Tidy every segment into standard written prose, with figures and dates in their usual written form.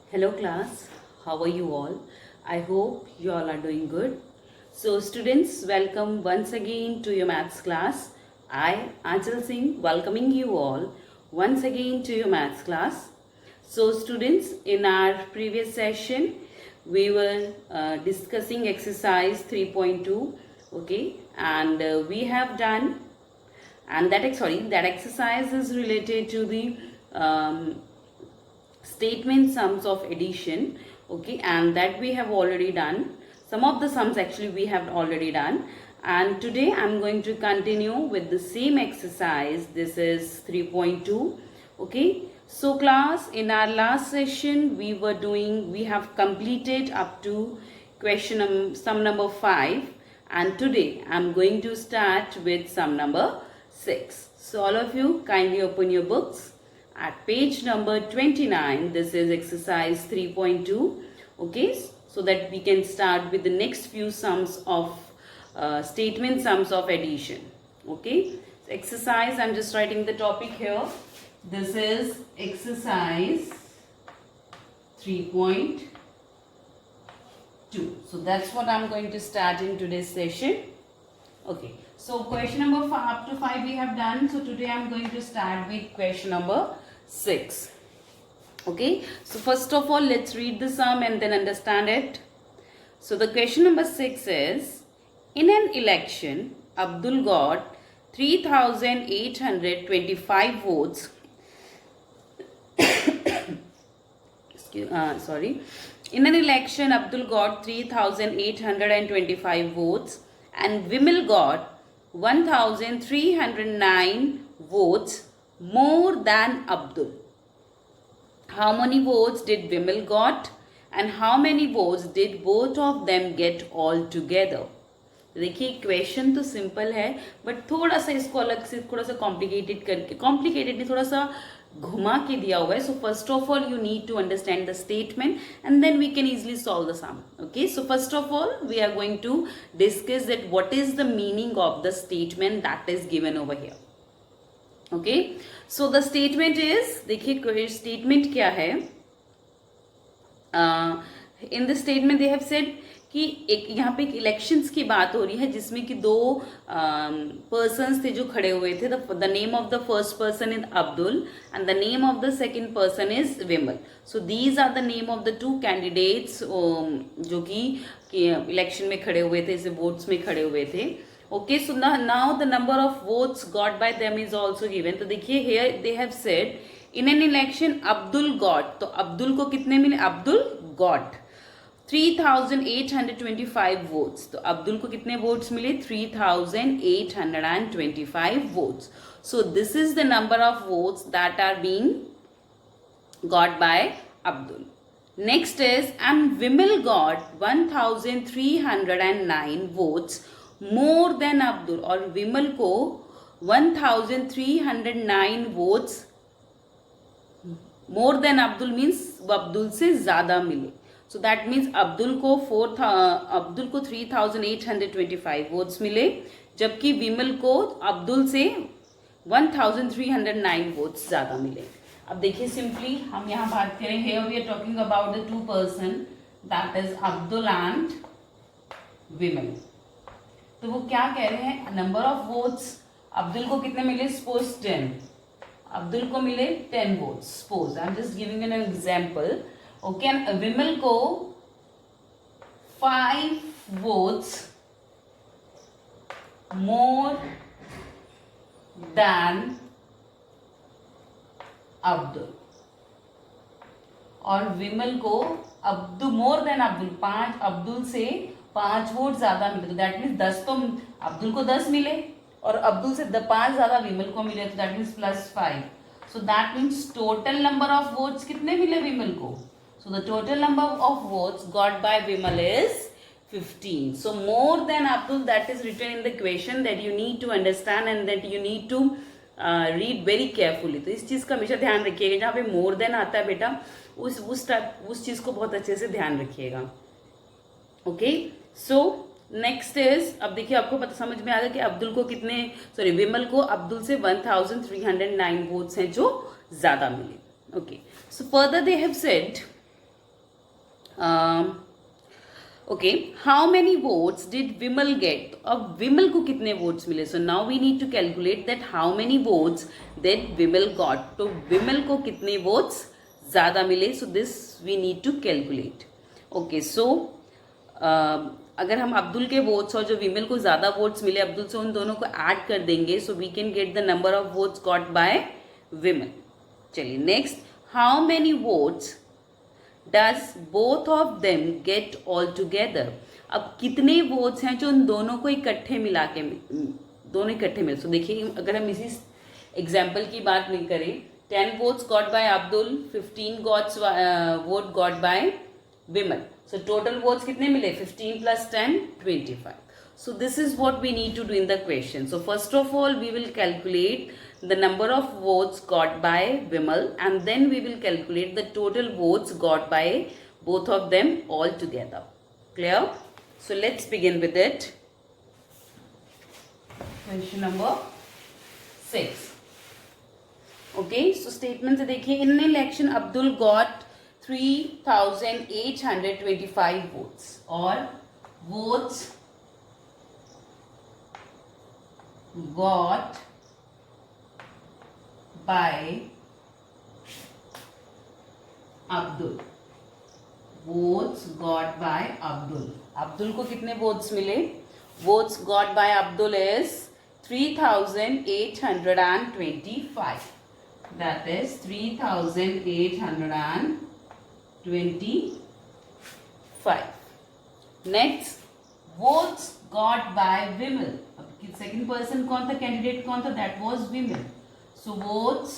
Hello class, how are you all? I hope you all are doing good. So students, welcome once again to your maths class. I, Anchal Singh, welcoming you all once again to your maths class. So students, in our previous session, we were discussing exercise 3.2, okay, and we have done, and that exercise is related to the statement sums of addition, okay, and that we have already done. Some of the sums actually we have already done, and today I'm going to continue with the same exercise. This is 3.2, okay. So class, in our last session we have completed up to question sum number 5, and today I'm going to start with sum number 6. So all of you kindly open your books at page number 29. This is exercise 3.2, okay, so that we can start with the next few sums of statement sums of addition, okay. So exercise, I'm just writing the topic here. This is exercise 3.2. So that's what I'm going to start in today's session. Okay, so question number 5 up to 5 we have done. So today I'm going to start with question number 6. Okay, so first of all, let's read the sum and then understand it. So the question number 6 is, in an election, Abdul got 3,825 votes. In an election, Abdul got 3,825 votes and Vimal got 1,309 votes more than Abdul. How many votes did Vimal got and how many votes did both of them get all together? देखिए question तो simple है, but थोड़ा सा इसको अलग से थोड़ा सा कॉम्प्लिकेटेड नहीं, थोड़ा सा घुमा के दिया हुआ है. So first of all you need to understand the statement and then we can easily solve the sum. Okay, so first of all we are going to discuss that what is the meaning of the statement that is given over here. Okay, so the statement is, देखिए statement क्या है. In the statement they have said कि एक यहाँ पे एक elections की बात हो रही है जिसमें कि दो पर्सन्स थे जो खड़े हुए थे. The name of the first person is Abdul and the name of the second person is Vimal. So these are the name of the two candidates जो कि इलेक्शन में खड़े हुए थे, इसे वोट्स में खड़े हुए थे. Okay, so now the number of votes got by them is also given. तो देखिए here they have said in an election Abdul got, तो अब्दुल को कितने मिले? Abdul got 3,825 votes. तो अब्दुल को कितने वोट्स मिले? 3,825 votes. So this is the number of votes that are being got by Abdul. Next is and Vimal got 1,309 votes more than Abdul. और विमल को 1,309 votes more than Abdul means Abdul से ज्यादा मिले. So that means अब्दुल को 3,825 वोट्स मिले, जबकि विमल को अब्दुल से 1,309 वोट्स ज्यादा मिले. अब देखिए सिंपली हम यहाँ बात करें, here we are talking about the two person that is Abdul and विमल. तो वो क्या कह रहे हैं? नंबर ऑफ वोट्स अब्दुल को कितने मिले? सपोज 10. अब्दुल को मिले 10 votes. Suppose I am just giving an example. Okay, Vimal को 5 वोट्स मोर देन अब्दुल, और विमल को मोर देन अब्दुल 5, अब्दुल से 5 वोट ज्यादा मिले. तो दैट मीन्स 10, तो अब्दुल को 10 मिले और अब्दुल से 5 ज्यादा विमल को मिले, तो that means +5. So that means total number of votes कितने मिले विमल को? So the total number of votes got by Vimal is 15. So more than Abdul, that is written in the question, that you need to understand and that you need to read very carefully. तो इस चीज़ का हमेशा ध्यान रखिएगा. जहाँ पे more than आता है बेटा, उस चीज़ को बहुत अच्छे से ध्यान रखिएगा. ओके, सो नेक्स्ट इज, अब देखिए आपको पता समझ में आ गया कि अब्दुल को कितने, विमल को अब्दुल से 1,309 वोट्स हैं जो ज्यादा मिले. Okay, so further they have said okay, how many votes did Vimal get? तो अब विमल को कितने वोट्स मिले? So now we need to calculate that how many votes that Vimal got. तो विमल को कितने वोट्स ज़्यादा मिले? So this we need to calculate. Okay, so अगर हम अब्दुल के वोट्स और जो विमल को ज़्यादा वोट्स मिले अब्दुल से, उन दोनों को ऐड कर देंगे. So we can get the number of votes got by Vimal. चलिए next, how many votes does both of them get all together? अब कितने वोट्स हैं जो उन दोनों को इकट्ठे मिला के दोनों इकट्ठे मिले? सो देखिए, अगर हम इसी एग्जाम्पल की बात नहीं करें, 10 votes got by Abdul, 15 vote got by Vimal. So total votes कितने मिले? 15 plus 10, 25. So this is what we need to do in the question. So first of all, we will calculate the number of votes got by Vimal, and then we will calculate the total votes got by both of them all together. Clear? So let's begin with it. Question number 6. Okay, so statement से देखिए, in an election Abdul got 3,825 votes, or votes got by Abdul. Votes got by Abdul. Abdul को कितने votes मिले? Votes got by Abdul is 3,825. That is 3,825. Next, votes got by Vimal. अब second person कौन था? Candidate कौन था? That was Vimal. So votes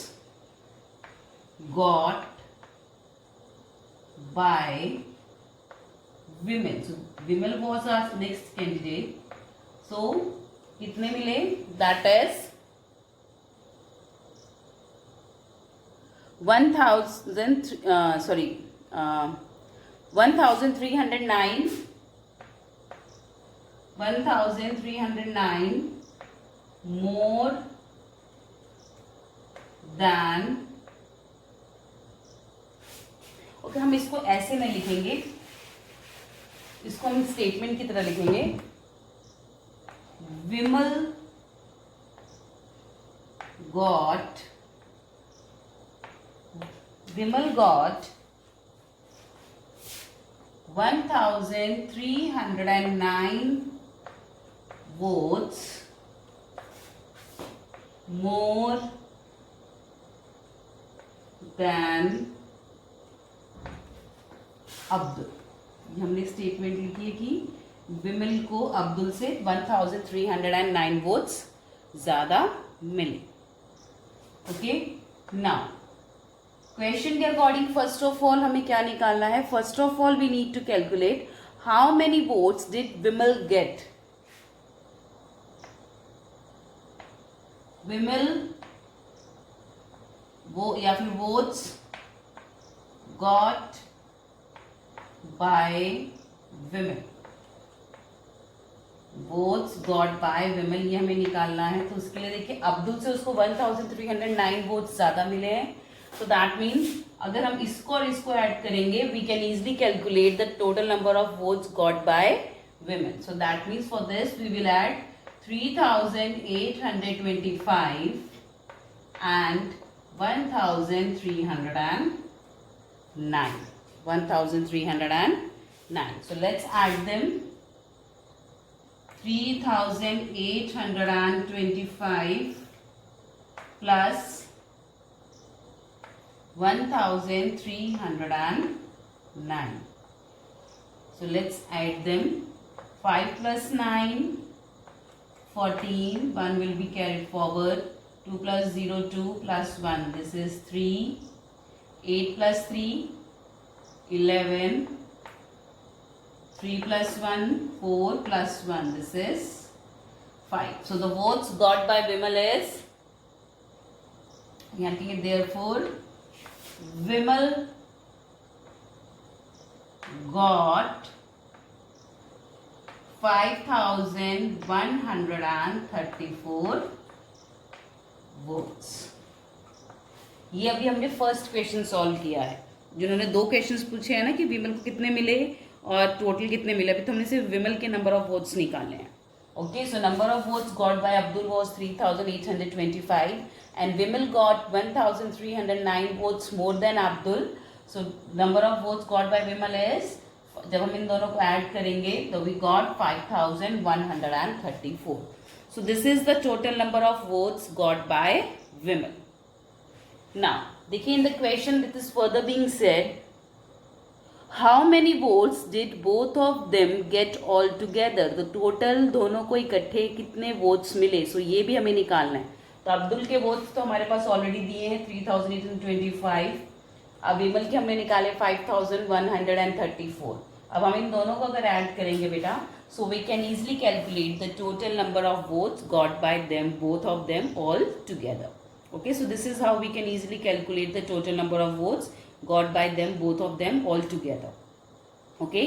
got by Vimal. So Vimal was our next candidate. So कितने मिले? That is 1,309 more than. Okay, हम इसको ऐसे नहीं लिखेंगे, इसको हम स्टेटमेंट की तरह लिखेंगे. विमल got 1,309 votes more than Abdul. हमने स्टेटमेंट लिखी है कि विमल को अब्दुल से 1,309 वोट्स ज़्यादा मिले. ओके, नाउ क्वेश्चन के अकॉर्डिंग फर्स्ट ऑफ ऑल हमें क्या निकालना है? First of all we need to calculate how many votes did Vimal get. Vimal वो या फिर votes got by Vimal. Votes got by Vimal ये हमें निकालना है. तो उसके लिए देखिए, अब्दुल से उसको 1,309 वोट्स ज़्यादा मिले हैं. So that means अगर हम इसको और इसको ऐड करेंगे, we can easily calculate the total number of votes got by women. So that means for this we will add 3,825 and 1,309. 1,309. So let's add them. 3,825 plus 1,309. So let's add them. 5 plus 9, 14. 1 will be carried forward. 2 plus 0, 2 plus 1. This is 3. 8 plus 3, 11. 3 plus 1, 4 plus 1. This is 5. So the votes got by Vimal is, therefore Vimal got 5,134 votes. ये अभी हमने first question solve किया है. जिन्होंने 2 questions पूछे हैं ना कि विमल को कितने मिले और टोटल कितने मिले, अभी तो हमने सिर्फ विमल के नंबर ऑफ वोट्स निकाले हैं. Okay, so number of votes got by Abdul was 3,825 and Vimal got 1,309 votes more than Abdul. So number of votes got by Vimal is, जब हम इन दोनों को ऐड करेंगे तो we got 5,134. So this is the total number of votes got by Vimal. Now देखिए in the question it is further being said, how many votes did both of them get all together? तो total दोनों को इकट्ठे कितने votes मिले, सो ये भी हमें निकालना है. तो अब्दुल के वोट्स तो हमारे पास ऑलरेडी दिए हैं 3,825. अब विमल के हमने निकाले 5,134. अब हम इन दोनों को अगर ऐड करेंगे बेटा, so we can easily calculate the total number of votes got by them both of them all together. Okay, so this is how we can easily calculate the total number of votes got by them, both of them all together. Okay,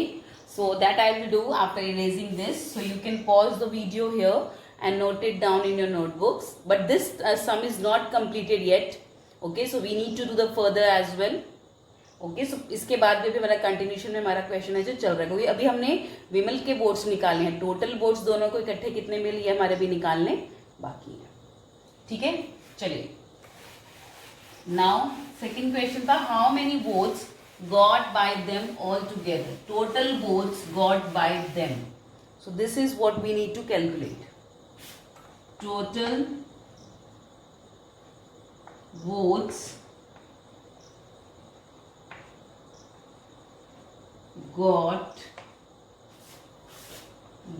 so that I will do after erasing this. So you can pause the video here and note it down in your notebooks. But this sum is not completed yet. Okay, so we need to do the further as well. Okay, so इसके बाद भी हमारा continuation में हमारा question है जो चल रहा है, क्योंकि अभी हमने विमल के वोट्स निकाले हैं. टोटल वोट्स दोनों को इकट्ठे कितने मिले ये हमारे भी निकालने बाकी है. ठीक है, चलिए. नाउ सेकेंड क्वेश्चन था how many votes got by them all together. Total votes got by them. So this is what we need to calculate. Total votes got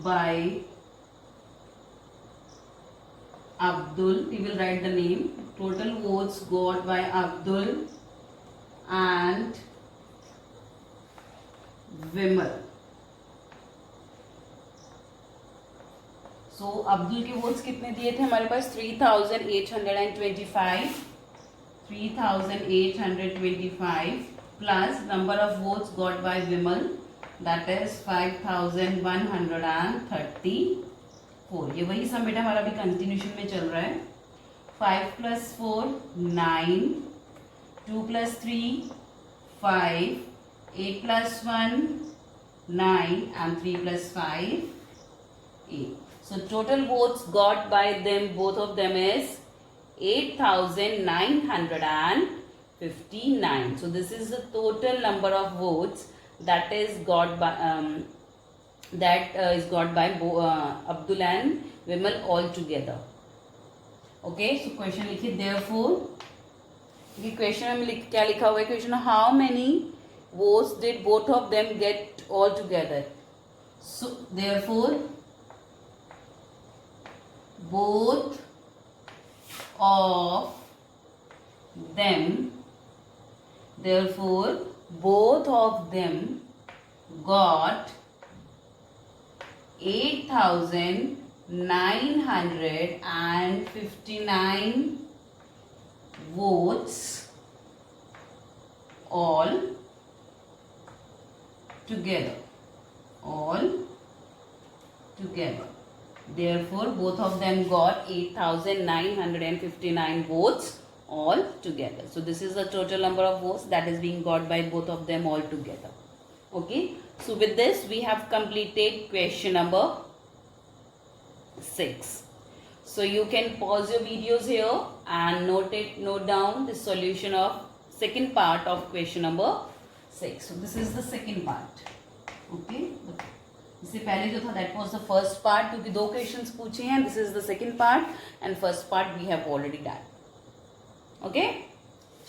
by Abdul. We will write the name. Total votes got by Abdul and Vimal. So Abdul के votes कितने दिए थे हमारे पास 3,825. 3,825 plus number of votes got by Vimal, that is 5,134. ये वही सम बेटा हमारा भी कंटिन्यूशन में चल रहा है. 5 plus 4 9, 2 plus 3 5, 8 plus 1 9 and 3 plus 5 8. So total votes got by them, both of them, is 8,959. So this is the total number of votes that is got by Abdul and Vimal all together. Okay, so question लिखिए. Therefore, ये question में क्या लिखा हुआ है question, how many votes did both of them get all together? So therefore, both of them got 8,959 votes all together. Therefore both of them got 8,959 votes all together. So this is the total number of votes that is being got by both of them all together. Okay, so with this we have completed question number 6. So you can pause your videos here and note down the solution of second part of question number 6. So this is the second part. Okay, इससे पहले जो था that was the first part, क्योंकि 2 questions पूछे हैं. This is the second part and first part we have already done. Okay,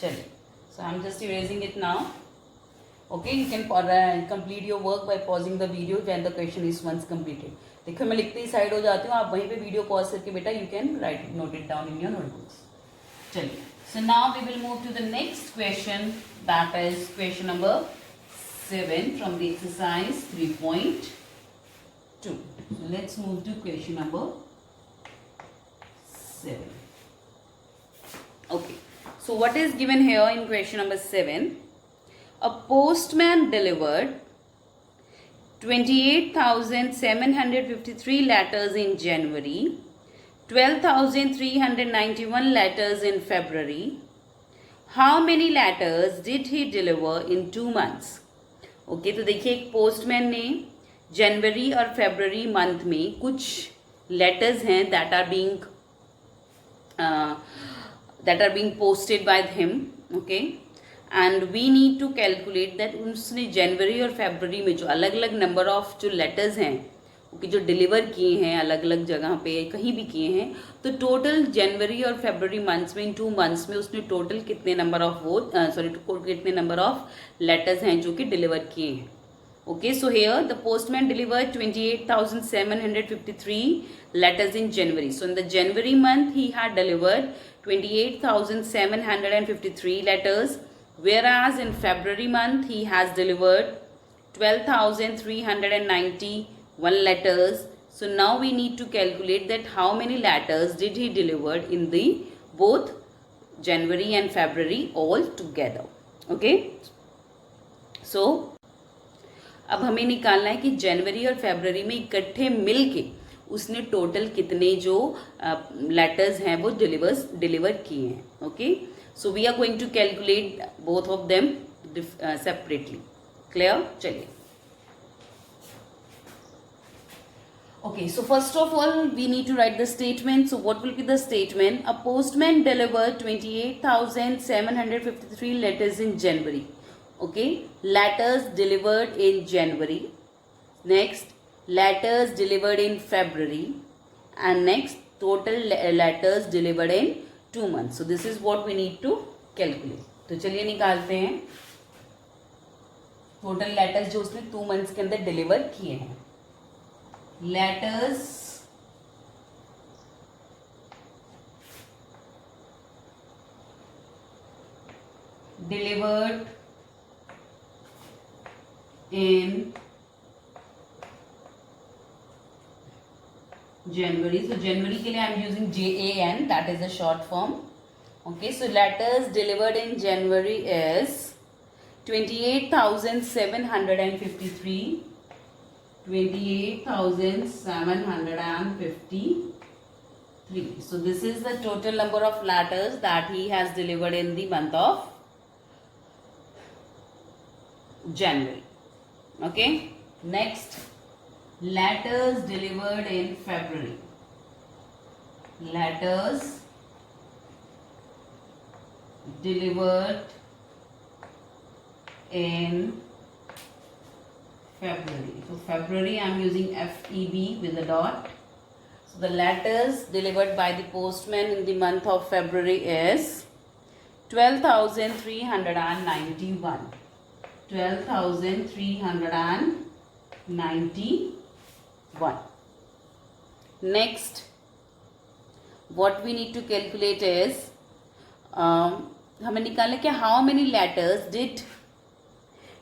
चलिए. So I am just erasing it now. Okay, you can complete your work by pausing the video when the question is once completed. देखो मैं लिखते ही side हो जाती हूँ, आप वहीं पे वीडियो पॉज करके बेटा you can note it down in your notebooks. चलिए. So now we will move to the next question, that is question number 7 from the exercise 3.2. So let's move to question number 7. Okay, so what is given here in question number 7? A postman delivered 28,753 letters in January, 12,391 letters in February. How many letters did he deliver in 2 months? Okay, तो देखिए एक postman ने जनवरी और फरवरी month में कुछ letters हैं that are being posted by him. Okay, and we need to calculate that उसने जनवरी और फरवरी में जो अलग अलग नंबर ऑफ जो लेटर्स हैं ओके जो डिलीवर किए हैं अलग अलग जगह पे कहीं भी किए हैं, तो टोटल जनवरी और फरवरी मंथ्स में इन 2 months में उसने टोटल कितने नंबर ऑफ कितने नंबर ऑफ लेटर्स हैं जो कि डिलीवर किए हैं. Okay, so here the postman delivered 28,753 letters in January. So in the January month he had delivered 28,753 letters, whereas in February month he has delivered 12,391 letters. So now we need to calculate that how many letters did he delivered in the both January and February all together. Okay, so अब हमें निकालना है कि जनवरी और फरवरी में इकट्ठे मिल के उसने टोटल कितने जो लेटर्स हैं वो डिलीवर किए हैं. Okay, so we are going to calculate both of them separately. Clear? चलिए. Okay, so first of all we need to write the statement. So what will be the statement? A postman delivered 28,753 letters in January. Okay, letters delivered in January. Next, letters delivered in February, and next total letters delivered in 2 months. So this is what we need to calculate. तो चलिए निकालते हैं total letters जो उसने 2 months के अंदर deliver किए हैं. Letters delivered in January. So January के लिए I am using JAN, that is a short form. Okay, so letters delivered in January is 28,753. 28,753. So this is the total number of letters that he has delivered in the month of January. Okay, next, letters delivered in February. Letters delivered in February. So February I am using FEB with a dot. So the letters delivered by the postman in the month of February is 12,391. 12,391. Next, what we need to calculate is हमें निकालना क्या how many letters did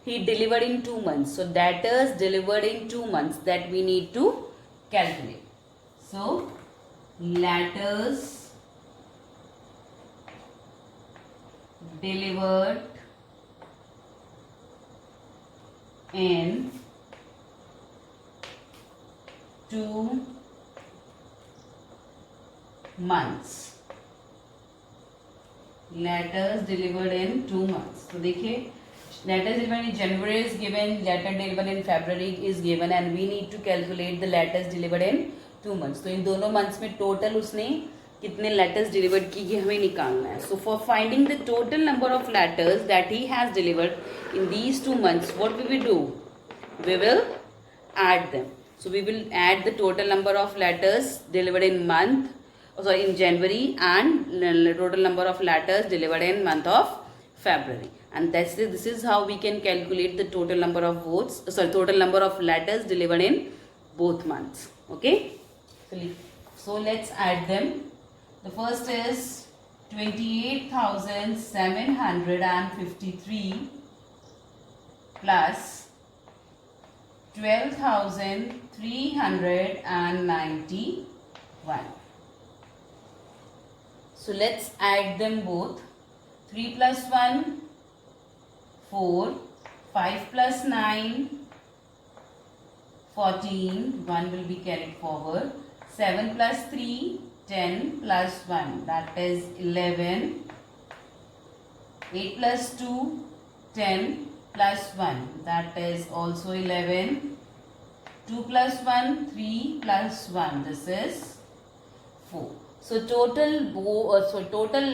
he delivered in 2 months. So letters delivered in 2 months that we need to calculate. So letters delivered in 2 months. Letters delivered in 2 months. तो देखिए letters delivered in January is given, letter delivered in February is given, and we need to calculate the letters delivered in 2 months. तो इन दोनों months में total उसने कितने letters delivered की ये हमें निकालना है. So for finding the total number of letters that he has delivered in these 2 months, what we will do? We will add them. So we will add the total number of letters delivered in in January and total number of letters delivered in month of February. And this is how we can calculate the total number of total number of letters delivered in both months. Okay. So let's add them. The first is 28,753 plus 12,391. So let's add them both. 3 plus 1, 4, 5 plus 9, 14, 1 will be carried forward. 7 plus 3, 10 plus 1, that is 11. 8 plus 2, 10 plus 1, that is also 11. 2 plus 1, 3 plus 1, this is 4. So total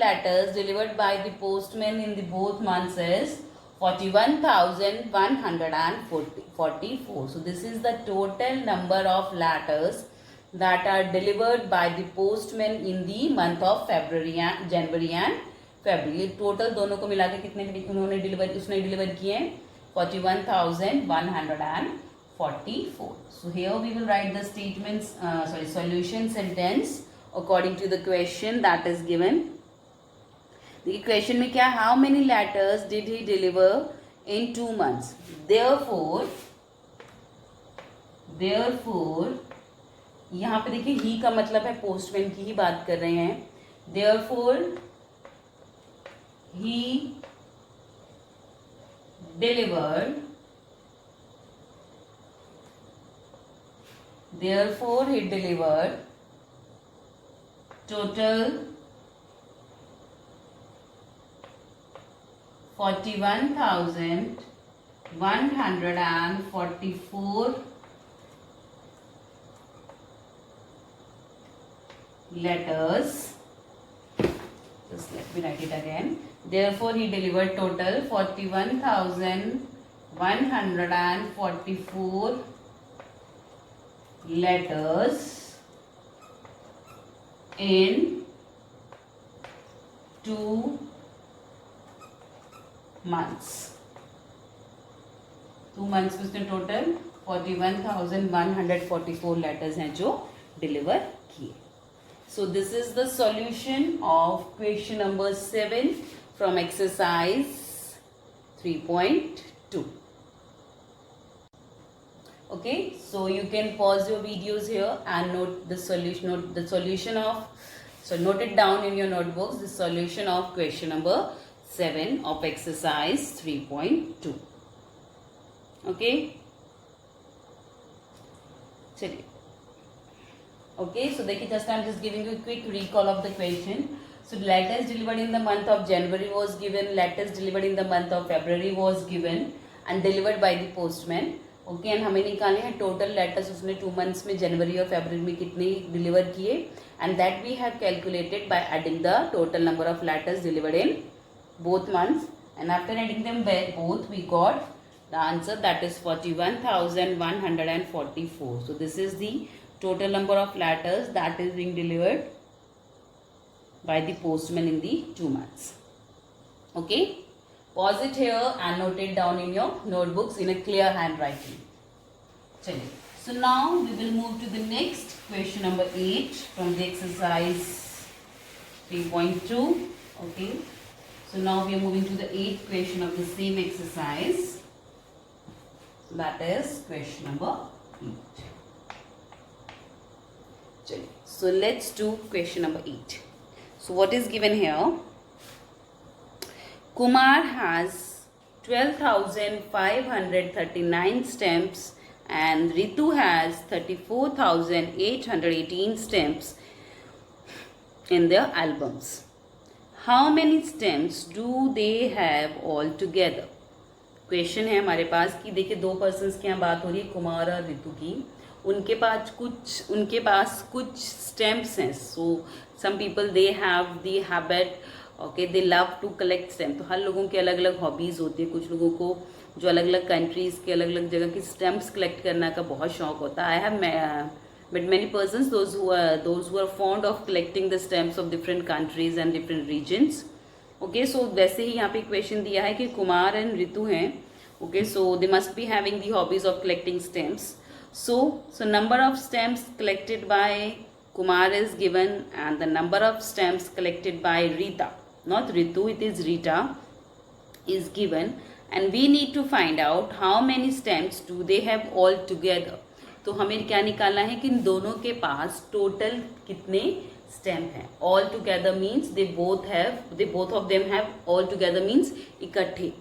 letters delivered by the postman in the both months is 41,144. So this is the total number of letters that are delivered by the postman in the month of January and February. Total दोनों को मिला के कितने उसने deliver किए हैं 41,144. So here we will write the statements, solution sentence according to the question that is given. The question में क्या, how many letters did he deliver in 2 months? Therefore यहाँ पे देखिए ही का मतलब है पोस्टमैन की ही बात कर रहे हैं. Therefore he delivered total 41,144 letters. Just let me write it again. Therefore he delivered total 41,144 letters in 2 months. 2 months में उसने टोटल 41,144 लेटर्स हैं जो डिलीवर किए. So this is the solution of question number 7 from exercise 3.2. Okay, so you can pause your videos here and note the solution of, so note it down in your notebooks, the solution of question number 7 of exercise 3.2. Okay, चलिए. Okay, so देखिए, just I'm just giving you a quick recall of the question. So letters delivered in the month of January was given, letters delivered in the month of February was given and delivered by the postman. Okay, and हमें निकालने हैं total letters उसने 2 months में जनवरी और फरवरी में कितने deliver किए, and that we have calculated by adding the total number of letters delivered in both months, and after adding them both we got the answer, that is 41,144. So this is the total number of letters that is being delivered by the postman in the 2 months. Okay, pause it here and note it down in your notebooks in a clear handwriting. Chaliye. So now we will move to the next question number 8 from the exercise 3.2. Okay, so now we are moving to the 8th question of the same exercise, that is question number 8. So let's do question number 8. So what is given here? Kumar has 12,539 stamps and Ritu has 34,818 stamps in their albums. How many stamps do they have all together? Question है हमारे पास कि देखिए 2 persons की यहाँ बात हो रही है, कुमार और ऋतु की. उनके पास कुछ स्टैम्प्स हैं. So some people they have the habit, okay, they love to collect stamp. तो हर लोगों की अलग अलग हॉबीज़ होती है. कुछ लोगों को जो अलग अलग कंट्रीज़ के अलग अलग जगह की स्टैम्प्स कलेक्ट करने का बहुत शौक होता है. I have but many persons those who are fond of collecting the stamps of different countries and different regions. Okay, so वैसे ही यहाँ पे क्वेश्चन दिया है कि कुमार एंड ऋतु हैं. Okay, so they must be having the hobbies of collecting stamps. So number of stamps collected by Kumar is given and the number of stamps collected by Rita, not Ritu, it is Rita, is given, and we need to find out how many stamps do they have all together. तो हमें क्या निकालना है कि इन दोनों के पास total कितने stamp हैं. All together means they both of them have, all together means इकट्ठे.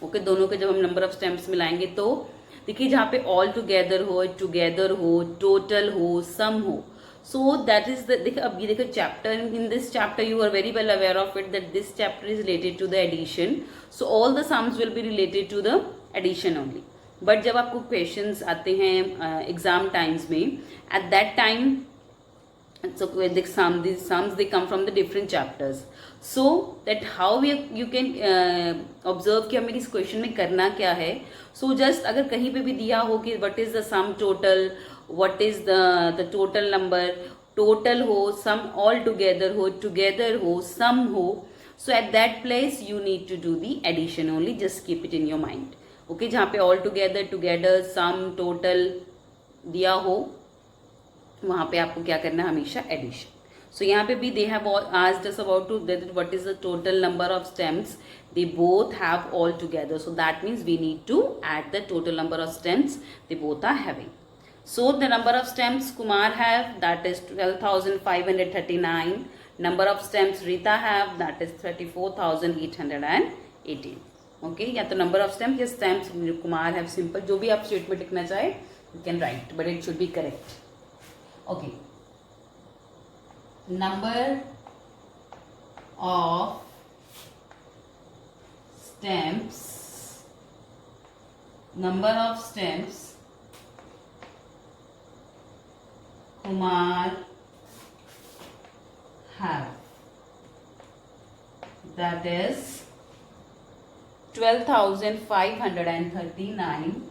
ओके, दोनों के जब हम नंबर ऑफ स्टैम्प्स मिलाएंगे तो देखिए जहाँ पे ऑल टुगेदर हो, टोटल हो, सम हो, So that is the देखो अब ये देखो chapter, in this chapter you are very well aware of it that this chapter is related to the addition. So all the sums will be related to the addition only. But जब आपको questions आते हैं exam times में, at that time so these sums they come from the different chapters. So that how you can observe कि हमें इस question में करना क्या है. So just अगर कहीं पे भी दिया हो कि what is the sum total, what is the total number, total हो, sum all together हो, sum हो, so at that place you need to do the addition only. Just keep it in your mind. Okay, जहाँ पे all together sum total दिया हो वहाँ पे आपको क्या करना है, हमेशा एडिशन. सो यहाँ पे भी they have asked us about to that what is the total number of stamps they both have all together. So that means we need to add the total number of stems they both are having. So the number of stems Kumar have, that is 12,539. Number of stems Rita have, that is 34,818. Okay, या तो number of stems या stems Kumar have, simple जो भी आप statement लिखना चाहे you can write, but it should be correct. Okay, number of stems Kumar have, that is 12,539.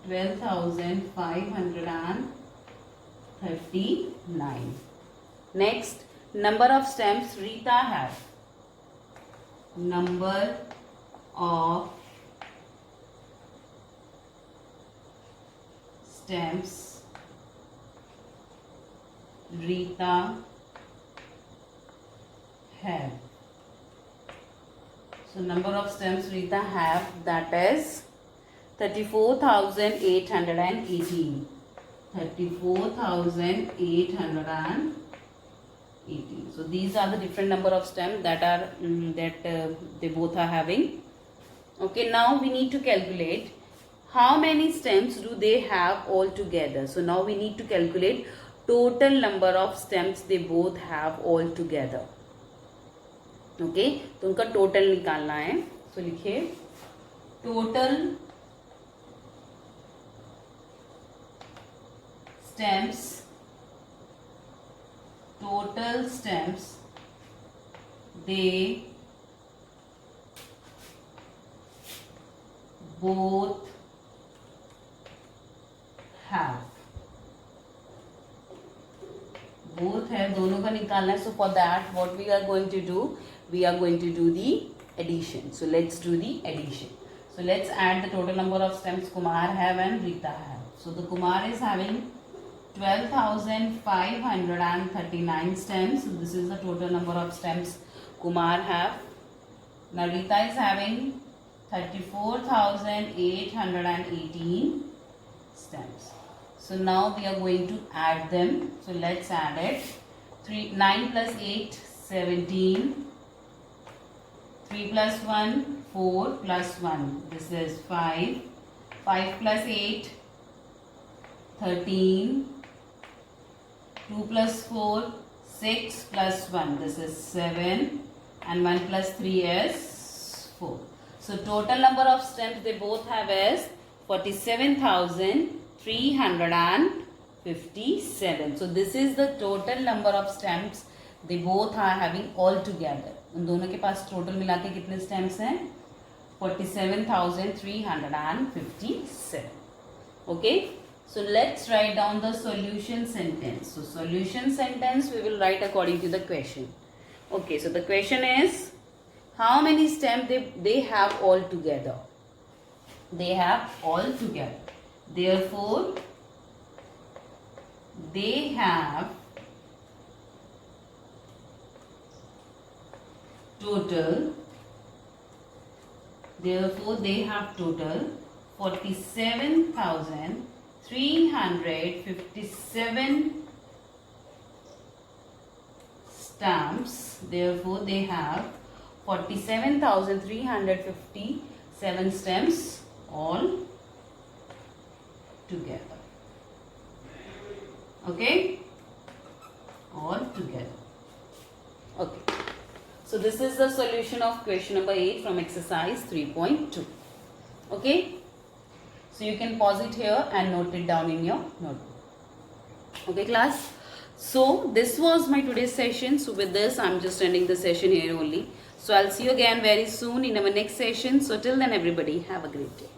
12,539. Next, number of stems Rita have. Number of stems Rita have. So number of stems Rita have, that is 34,818. 34,818. So these are the different number of stems that are they both are having. Okay, now we need to calculate how many stems do they have all together. So now we need to calculate total number of stems they both have all together. Okay, तो उनका total निकालना है. तो लिखिए total stems they both have. both है, दोनों का निकालना है. So for that what we are going to do, we are going to do the addition. So let's do the addition. So let's add the total number of stems Kumar have and Rita have. So the Kumar is having 12,539 stems. So this is the total number of stems Kumar have. Now Rita is having 34,818 stems. So now we are going to add them. So let's add it. 9 plus 8, 17. 3 plus 1, 4 plus 1. This is 5. 5 plus 8, 13. 2 plus 4, 6 plus 1. This is 7. And 1 plus 3 is 4. So total number of stems they both have is 47,357. So this is the total number of stems they both are having all together. उन दोनों के पास total मिला के कितने stems हैं? 47,357. Okay, so let's write down the solution sentence. So solution sentence we will write according to the question. Okay, so the question is how many stems they have all together? They have all together. Therefore, they have total. Therefore, they have total 47,357 stamps. Therefore, they have 47,357 stems all together. Okay. this is the solution of question number 8 from exercise 3.2. Okay. So you can pause it here and note it down in your notebook. Okay class. So this was my today's session. So with this I'm just ending the session here only. So I'll see you again very soon in our next session. So till then everybody have a great day.